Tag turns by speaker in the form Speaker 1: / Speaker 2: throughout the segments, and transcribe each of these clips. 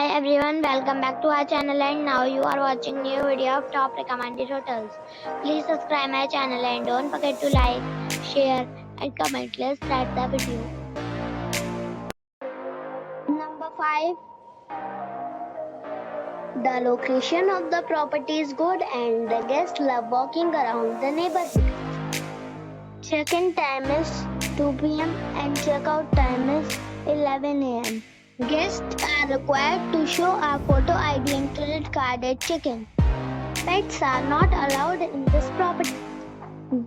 Speaker 1: everyone, welcome back to our channel and now you are watching new video of top recommended hotels. Please subscribe my channel and don't forget to like, share and comment. Let's start the video. Number 5. The location of the property is good and the guests love walking around the neighborhood. Check-in time is 2 p.m. and check-out time is 11 a.m. Guests are required to show a photo ID and credit card at check-in. Pets are not allowed in this property.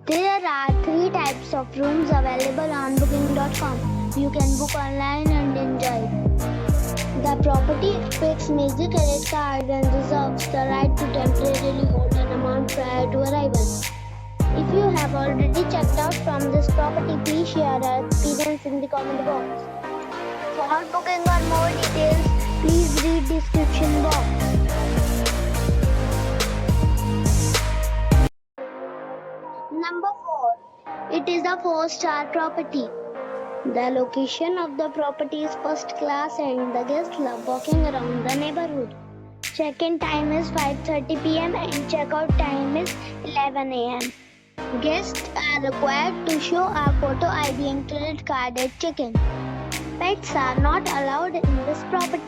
Speaker 1: There are 3 types of rooms available on booking.com. You can book online and enjoy it. The property expects major credit card and reserves the right to temporarily hold an amount prior to arrival. If you have already checked out from this property, please share your experience in the comment box. For booking or more details, please read description box. Number 4. It is a 4-star property. The location of the property is first class and the guests love walking around the neighborhood. Check-in time is 5:30 p.m. and check-out time is 11 a.m. Guests are required to show a photo ID and credit card at check-in. Pets are not allowed in this property.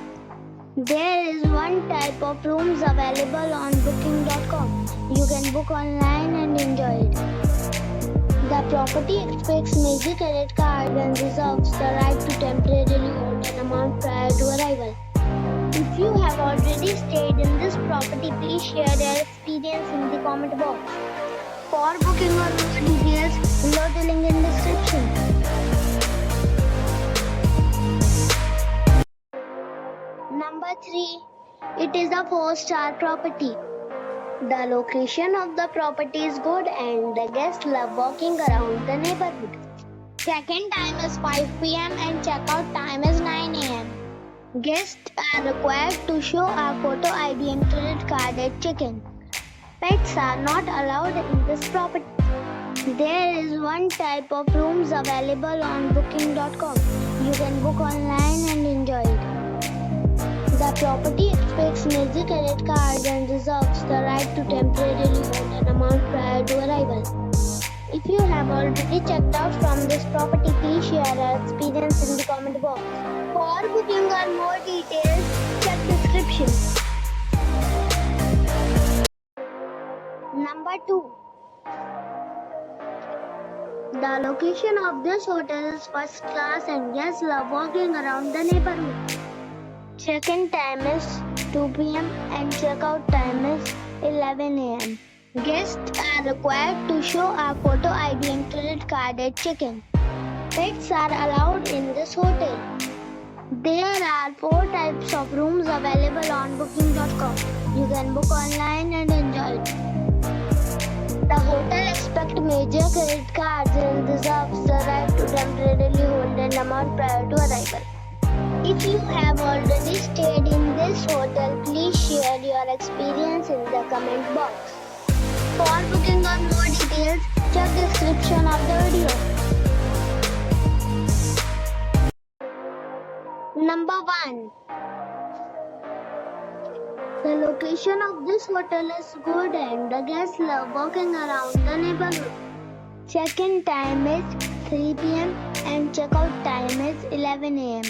Speaker 1: There is 1 type of rooms available on booking.com. You can book online and enjoy it. The property expects major credit card and reserves the right to temporarily hold an amount prior to arrival. If you have already stayed in this property, please share your experience in the comment box. For booking or more details, below the link in description. Number 3. It is a 4-star property. The location of the property is good and the guests love walking around the neighborhood. Check-in time is 5 p.m. and check-out time is 9 a.m. Guests are required to show a photo ID and credit card at check-in. Pets are not allowed in this property. There is 1 type of rooms available on booking.com. You can book online and enjoy it. The property expects major credit card and reserves the right to temporarily hold an amount prior to arrival. If you have already checked out from this property, please share your experience in the comment box. For booking or more details, check description. Number 2. The location of this hotel is first class and guests love walking around the neighborhood. Check-in time is 2 p.m. and check-out time is 11 a.m. Guests are required to show a photo ID and credit card at check-in. Pets are allowed in this hotel. There are 4 types of rooms available on booking.com. You can book online and enjoy it. The hotel expects major credit cards and reserves the right to temporarily hold an amount prior to arrival. If you have already stayed in this hotel, please share your experience in the comment box. For booking or more details, check description of the video. Number 1. The location of this hotel is good and the guests love walking around the neighborhood. Check-in time is 3 p.m. and check-out time is 11 a.m.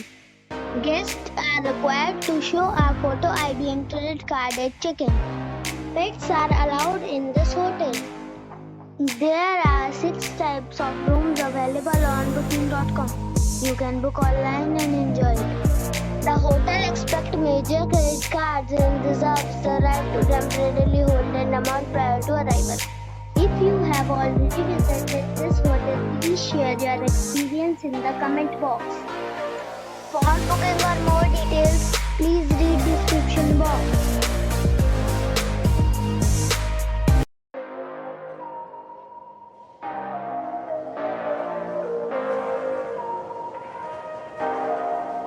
Speaker 1: Guests are required to show a photo ID and credit card at check-in. Pets are allowed in this hotel. There are 6 types of rooms available on booking.com. You can book online and enjoy it. The hotel expects major credit cards and reserves the right to temporarily hold an amount prior to arrival. If you have already visited this hotel, please share your experience in the comment box. For booking or more details, please read description box.